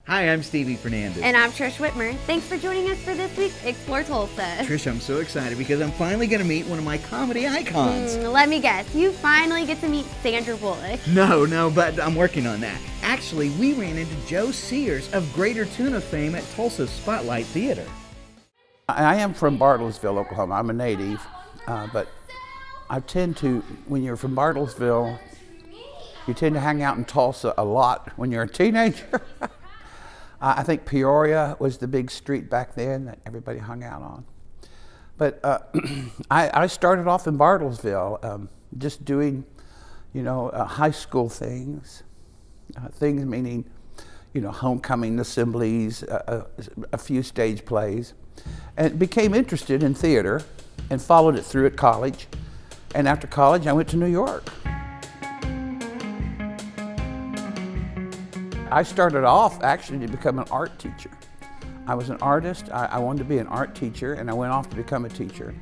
Hi, I'm Stevie Fernandez. And I'm Trish Whitmer. Thanks for joining us for this week's Explore Tulsa. Trish, I'm so excited because I'm finally going to meet one of my comedy icons. Let me guess, you finally get to meet Sandra Bullock. No, but I'm working on that. Actually, we ran into Joe Sears of Greater Tuna fame at Tulsa's Spotlight Theater. I am from Bartlesville, Oklahoma. I'm a native, but I tend to, when you're from Bartlesville, you tend to hang out in Tulsa a lot when you're a teenager. I think Peoria was the big street back then that everybody hung out on. But I started off in Bartlesville, just doing, high school things. Things meaning, homecoming assemblies, a few stage plays. And became interested in theater and followed it through at college. And after college, I went to New York. I started off actually to become an art teacher. I was an artist, I wanted to be an art teacher, and I went off to become a teacher.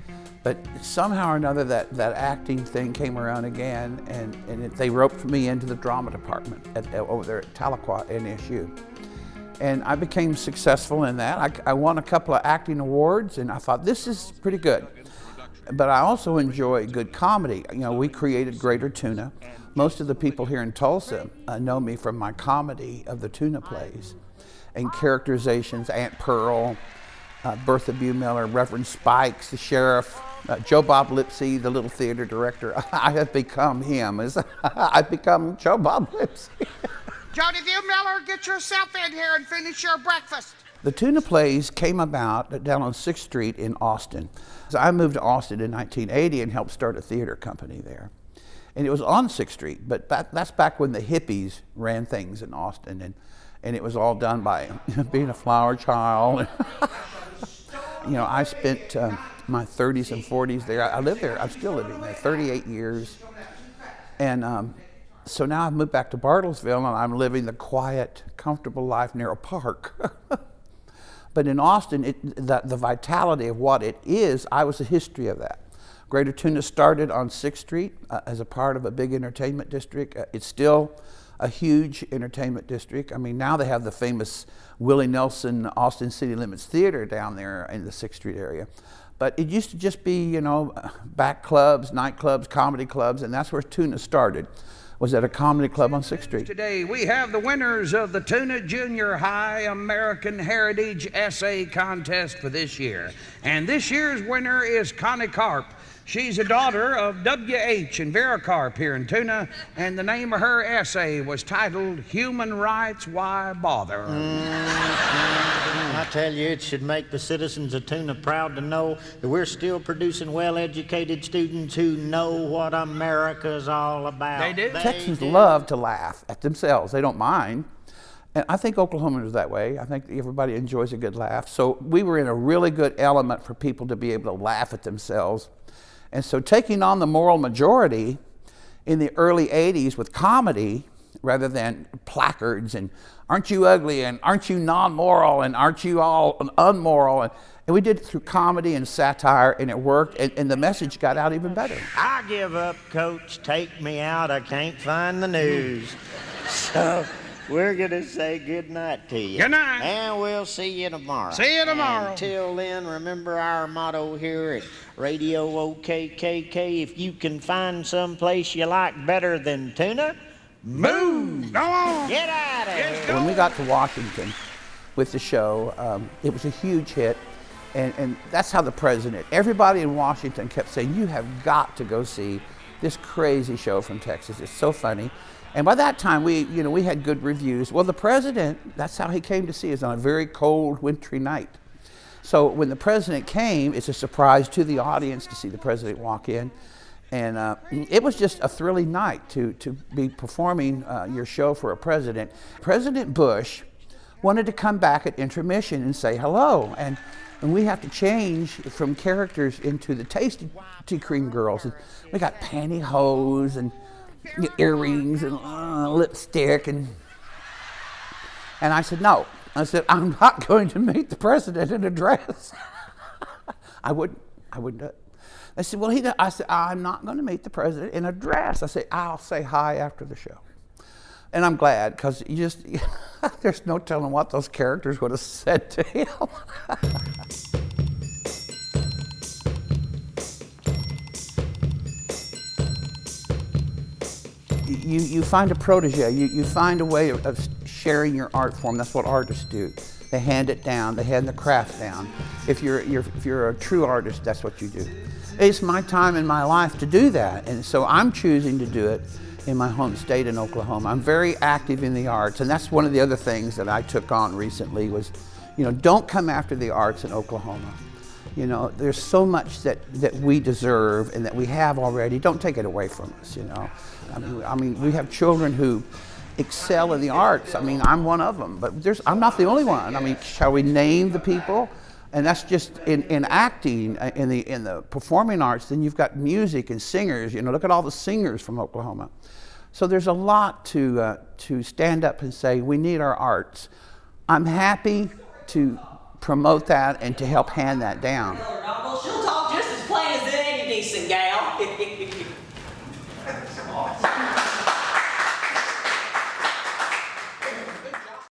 But somehow or another that acting thing came around again, and they roped me into the drama department over there at Tahlequah NSU. And I became successful in that. I won a couple of acting awards, and I thought, this is pretty good. But I also enjoy good comedy. We created Greater Tuna. Most of the people here in Tulsa know me from my comedy of the tuna plays and characterizations, Aunt Pearl, Bertha Miller, Reverend Spikes, the sheriff, Joe Bob Lipsy, the little theater director. I have become him. I've become Joe Bob Lipsy. Jody Miller, get yourself in here and finish your breakfast. The tuna plays came about down on 6th Street in Austin. So I moved to Austin in 1980 and helped start a theater company there. And it was on 6th Street, but that's back when the hippies ran things in Austin, and it was all done by being a flower child. I spent my 30s and 40s there. I lived there, I'm still living there, 38 years. And so now I've moved back to Bartlesville, and I'm living the quiet, comfortable life near a park. But in Austin, the vitality of what it is, I was the history of that. Greater Tuna started on 6th Street as a part of a big entertainment district. It's still a huge entertainment district. I mean, now they have the famous Willie Nelson Austin City Limits Theater down there in the 6th Street area. But it used to just be, back clubs, nightclubs, comedy clubs, and that's where Tuna started, was at a comedy club on 6th Street. Today we have the winners of the Tuna Junior High American Heritage Essay Contest for this year. And this year's winner is Connie Karp. She's a daughter of W.H. and Vera Karp here in Tuna, and the name of her essay was titled, Human Rights, Why Bother? I tell you, it should make the citizens of Tuna proud to know that we're still producing well-educated students who know what America's all about. They do? Texans love to laugh at themselves. They don't mind. And I think Oklahomans are that way. I think everybody enjoys a good laugh. So we were in a really good element for people to be able to laugh at themselves. And so taking on the moral majority in the early 80s with comedy rather than placards and aren't you ugly and aren't you non-moral and aren't you all unmoral, and we did it through comedy and satire, and it worked, and the message got out even better. I give up, Coach. Take me out. I can't find the news. So we're going to say good night to you. Good night. And we'll see you tomorrow. See you tomorrow. Until then, remember our motto here at Radio OKKK. If you can find some place you like better than Tuna, move. Go on. Get out of here. When we got to Washington with the show, it was a huge hit. And that's how the president, everybody in Washington kept saying, you have got to go see this crazy show from Texas. It's so funny. And by that time, we had good reviews. Well, the president, that's how he came to see us, on a very cold, wintry night. So when the president came, it's a surprise to the audience to see the president walk in. And it was just a thrilling night to be performing your show for a president. President Bush wanted to come back at intermission and say hello. And we have to change from characters into the Tasty Cream girls. And we got pantyhose and earrings and lipstick, and I said no. I said, I'm not going to meet the president in a dress. I wouldn't do it. They said, well, I said, I'm not going to meet the president in a dress. I said, I'll say hi after the show. And I'm glad, because you just, there's no telling what those characters would have said to him. You find a protege, you find a way of sharing your art form. That's what artists do. They hand it down, they hand the craft down. If you're a true artist, that's what you do. It's my time in my life to do that, and so I'm choosing to do it in my home state in Oklahoma. I'm very active in the arts, and that's one of the other things that I took on recently was, don't come after the arts in Oklahoma. There's so much that we deserve and that we have already. Don't take it away from us, I mean, we have children who excel in the arts. I mean, I'm one of them, but I'm not the only one. I mean, shall we name the people? And that's just in acting, in the performing arts. Then you've got music and singers. Look at all the singers from Oklahoma. So there's a lot to stand up and say we need our arts. I'm happy to promote that and to help hand that down.